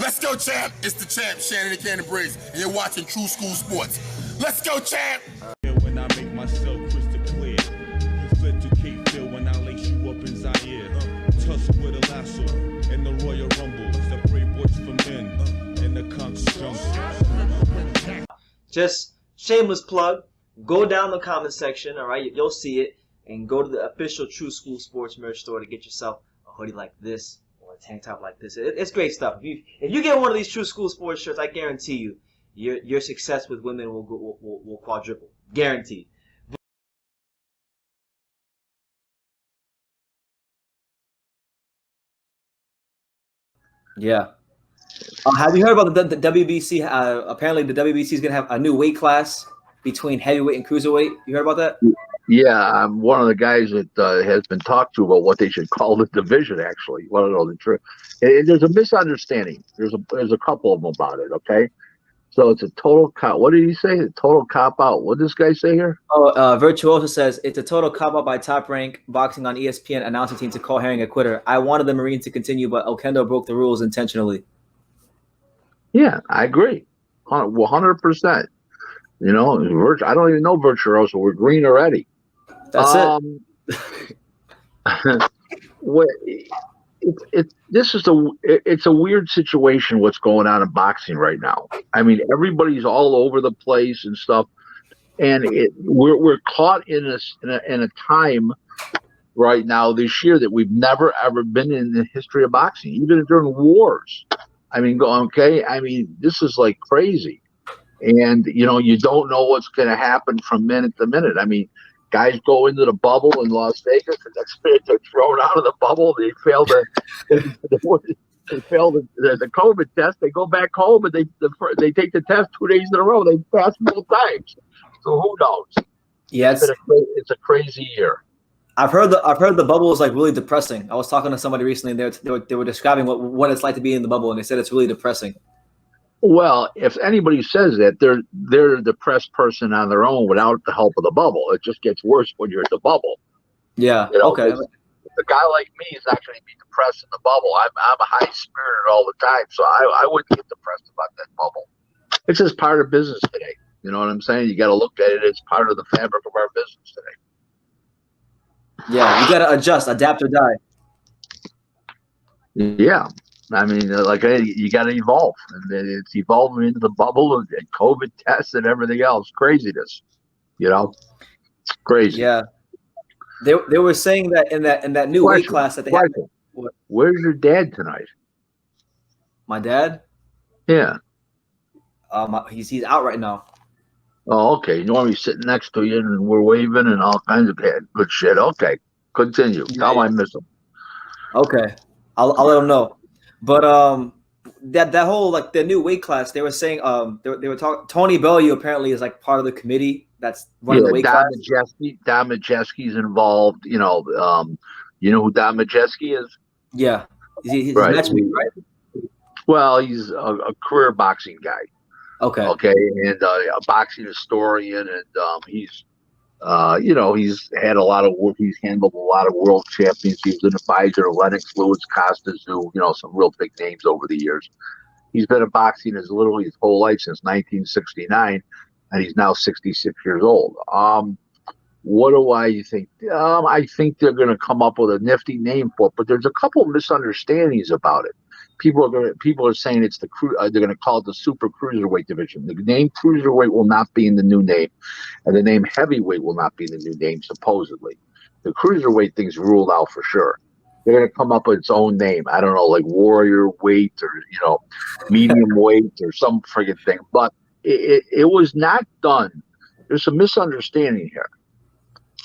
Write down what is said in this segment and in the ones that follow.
Let's go, champ. It's the champ, Shannon the Cannon Briggs, and you're watching True School Sports. Let's go, champ. When I make myself crystal clear, you flip to Cape Phil when I lace you up in Zaire. Tussle with a lasso in the Royal Rumble. Separate boys from men in the concrete jungle. Just shameless plug. Go down the comment section, all right? You'll see it. And go to the official True School Sports merch store to get yourself a hoodie like this or a tank top like this. It's great stuff. If you get one of these True School Sports shirts, I guarantee you, your success with women will quadruple. Guaranteed. Yeah. Have you heard about the WBC? Apparently, the WBC is going to have a new weight class between heavyweight and cruiserweight. You heard about that? Yeah, I'm one of the guys that has been talked to about what they should call the division. Actually, want to know the truth? There's a misunderstanding. There's a couple of them about it. Okay, so it's a total cop. What did he say? A total cop out. What did this guy say here? Oh, Virtuoso says it's a total cop out by Top Rank Boxing on ESPN announcing team to call Herring a quitter. I wanted the Marine to continue, but Okendo broke the rules intentionally. Yeah, I agree. 100%. You know, I don't even know Virtuoso. We're green already. That's it. It's a weird situation what's going on in boxing right now. I mean, everybody's all over the place and stuff, and we're caught in a time right now this year that we've never ever been in the history of boxing, even during wars. I mean, okay. I mean, this is like crazy, and you don't know what's going to happen from minute to minute. I mean, guys go into the bubble in Las Vegas, and next minute they're thrown out of the bubble. They fail the COVID test. They go back home and they take the test 2 days in a row. They pass both times. So who knows? Yes, it's a crazy year. I've heard the bubble is like really depressing. I was talking to somebody recently, and they were describing what it's like to be in the bubble, and they said it's really depressing. Well, if anybody says that, they're a depressed person on their own without the help of the bubble. It just gets worse when you're in the bubble. Yeah. Okay. A guy like me is not going to be depressed in the bubble. I'm a high spirited all the time, so I wouldn't get depressed about that bubble. It's just part of business today. You know what I'm saying? You got to look at it as part of the fabric of our business today. Yeah, you got to adjust, adapt, or die. Yeah. I mean, like you got to evolve, and it's evolving into the bubble and COVID tests and everything else. Craziness, crazy. Yeah, they were saying that in that new weight class that they have. Where's your dad tonight? My dad? Yeah. He's out right now. Oh, okay. Normally sitting next to you, and we're waving and all kinds of good shit. Okay, continue. Tell him I miss him. Okay, I'll let him know. But that whole like the new weight class, they were saying they were talking. Tony Bellew apparently is like part of the committee that's running the weight class. Don Majeski's involved. You know who Don Majeski is? Yeah, he's right. Matchmaker, right? Well, he's a career boxing guy. Okay, and a boxing historian, and he's had a lot of work. He's handled a lot of world champions. He was an advisor to Lennox Lewis, Costas, some real big names over the years. He's been in boxing literally his whole life since 1969, and he's now 66 years old. What do I think? I think they're going to come up with a nifty name for it, but there's a couple of misunderstandings about it. People are saying it's they're going to call it the Super Cruiserweight division. The name Cruiserweight will not be in the new name, and the name Heavyweight will not be in the new name, supposedly. The Cruiserweight thing's ruled out for sure. They're going to come up with its own name. I don't know, like Warrior Weight or Medium Weight or some friggin' thing. But it was not done. There's some misunderstanding here.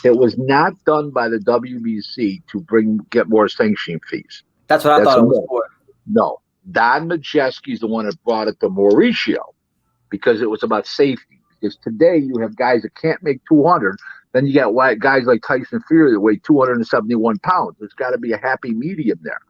It was not done by the WBC to get more sanction fees. That's what I thought it was for. No, Don Majeski's the one that brought it to Mauricio because it was about safety. Because today you have guys that can't make 200, then you got guys like Tyson Fury that weigh 271 pounds. There's got to be a happy medium there.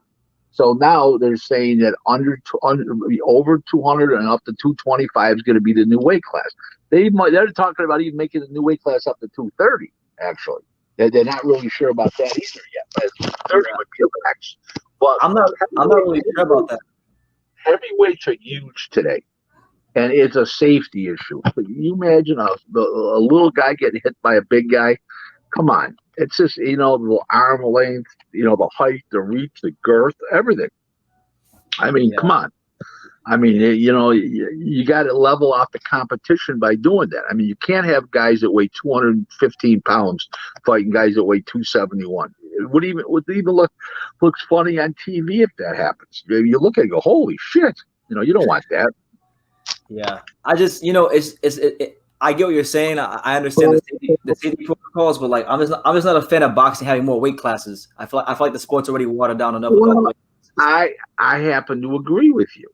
So now they're saying that over 200 and up to 225 is going to be the new weight class. They're talking about even making the new weight class up to 230. Actually, they're not really sure about that either yet. But 230 would be a max. But I'm not really sure about that. heavyweights are huge today, and it's a safety issue. But you imagine a little guy getting hit by a big guy. Come on. It's just, the arm length, the height, the reach, the girth, everything. I mean, come on. I mean, you got to level off the competition by doing that. I mean, you can't have guys that weigh 215 pounds fighting guys that weigh 271. It would even looks funny on TV if that happens. You look at it and go, holy shit. You don't want that. Yeah. I just, I get what you're saying. I understand the safety protocols, but like I'm just not a fan of boxing having more weight classes. I feel like the sport's already watered down enough. Well, I happen to agree with you.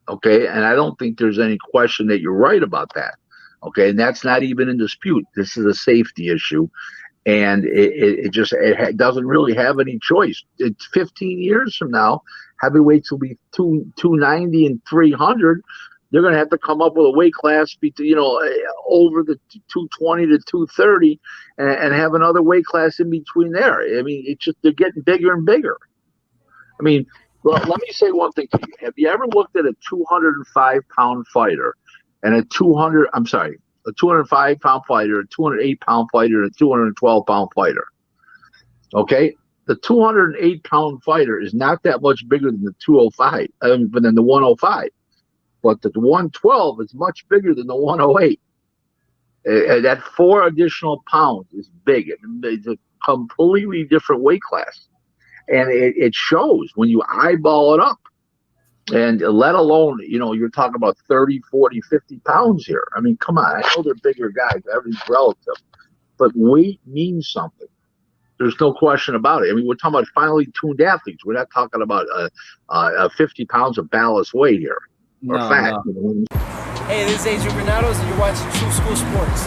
Okay, and I don't think there's any question that you're right about that. Okay, and that's not even in dispute. This is a safety issue, and it doesn't really have any choice. It's 15 years from now, heavyweights will be 290 and 300. They're going to have to come up with a weight class, over the 220 to 230, and have another weight class in between there. I mean, they're getting bigger and bigger. I mean. Well, let me say one thing to you. Have you ever looked at a 205-pound fighter and a 205-pound fighter, a 208-pound fighter, and a 212-pound fighter? Okay? The 208-pound fighter is not that much bigger than the 205, but than the 105. But the 112 is much bigger than the 108. That 4 additional pounds is big. It's a completely different weight class. And it shows when you eyeball it up. And let alone, you're talking about 30, 40, 50 pounds here. I mean, come on. I know they're bigger guys. Everything's relative. But weight means something. There's no question about it. I mean, we're talking about finely tuned athletes. We're not talking about 50 pounds of ballast weight here. Or fat. No. Hey, this is Adrian Granados, and you're watching True School Sports.